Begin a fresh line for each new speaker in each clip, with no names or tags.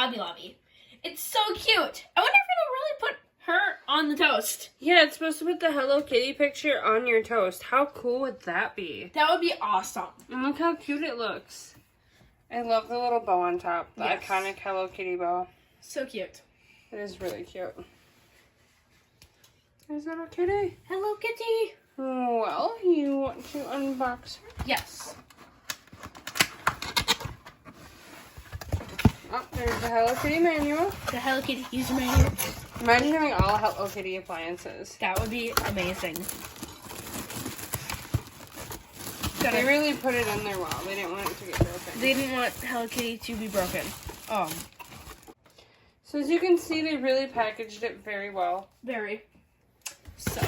Hobby Lobby. It's so cute. I wonder if it'll really put her on the toast.
Yeah, it's supposed to put the Hello Kitty picture on your toast. How cool would that be?
That would be awesome.
And look how cute it looks. I love the little bow on top. The iconic Hello Kitty bow.
So cute.
It is really cute. There's little kitty.
Hello Kitty.
Well, you want to unbox her?
Yes.
Oh, there's the Hello Kitty manual.
The Hello Kitty user manual.
Imagine having all Hello Kitty appliances.
That would be amazing.
They really put it in there well. They didn't want it to get broken.
They didn't want Hello Kitty to be broken.
So as you can see, they really packaged it very well.
Very. So.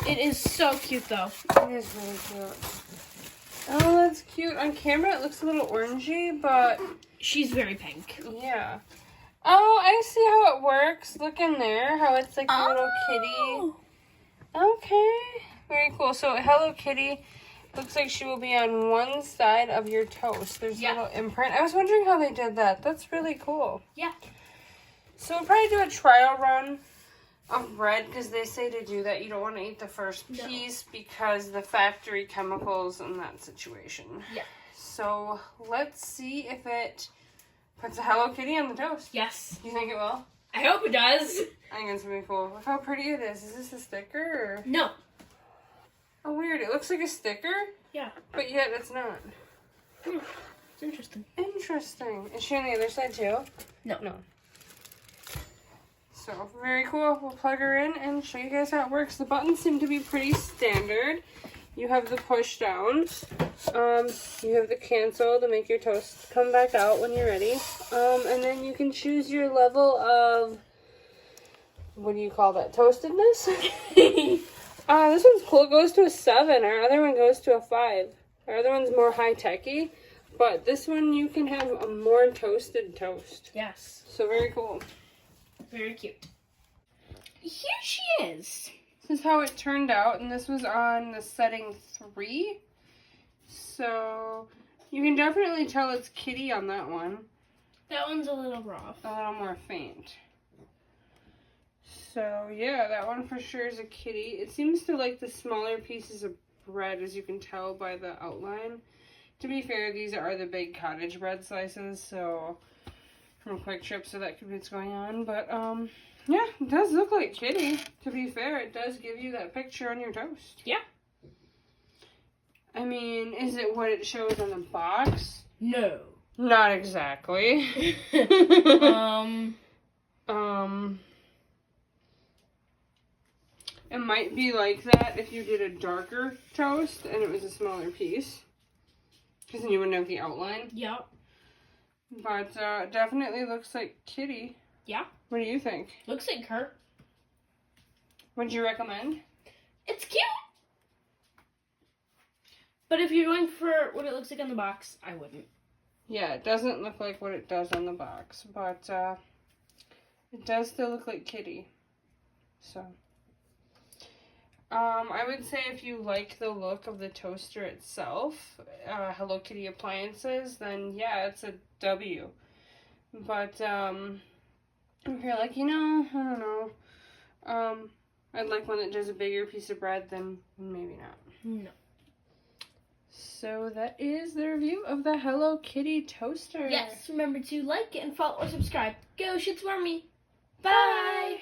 It is so cute though.
It is really cute. Oh, that's cute. On camera, it looks a little orangey, but
she's very pink.
Yeah. Oh, I see how it works. Look in there, how it's like a little kitty. Okay. Very cool. So Hello Kitty looks like she will be on one side of your toast. There's a little imprint. I was wondering how they did that. That's really cool.
Yeah.
So we'll probably do a trial run of bread because they say to do that. You don't want to eat the first piece because the factory chemicals and that situation.
Yeah.
So let's see if it puts a Hello Kitty on the toast.
Yes.
You think it will?
I hope it does.
I think it's going to be cool. Look how pretty it is. Is this a sticker? Or?
No.
Oh, weird. It looks like a sticker.
Yeah.
But yet it's not.
It's interesting.
Interesting. Is she on the other side too?
No.
No. So, very cool. We'll plug her in and show you guys how it works. The buttons seem to be pretty standard. You have the push down. You have the cancel to make your toast come back out when you're ready. And then you can choose your level of, what do you call that, toastedness? This one's cool. It goes to a 7. Our other one goes to a 5. Our other one's more high-techy. But this one, you can have a more toasted toast.
Yes.
So, very cool.
Very cute. Here she is.
This is how it turned out, and this was on the setting 3. So, you can definitely tell it's kitty on that one.
That one's a little rough.
A little more faint. So, yeah, that one for sure is a kitty. It seems to like the smaller pieces of bread, as you can tell by the outline. To be fair, these are the big cottage bread slices, so from Quick Trip, so that could be what's going on. But, yeah, it does look like kitty. To be fair, it does give you that picture on your toast.
Yeah.
I mean, is it what it shows on the box?
No.
Not exactly. It might be like that if you did a darker toast and it was a smaller piece. Because then you wouldn't have the outline.
Yep.
But definitely looks like kitty.
Yeah.
What do you think?
Looks like her.
Would you recommend?
It's cute. But if you're going for what it looks like on the box, I wouldn't.
Yeah, it doesn't look like what it does on the box. But it does still look like kitty. So I would say if you like the look of the toaster itself, Hello Kitty appliances, then yeah, it's a W. But if you're like, you know, I don't know, I'd like one that does a bigger piece of bread, then maybe not.
No.
So that is the review of the Hello Kitty toaster.
Yes, remember to like and follow or subscribe. Go Shitswarmy. Bye!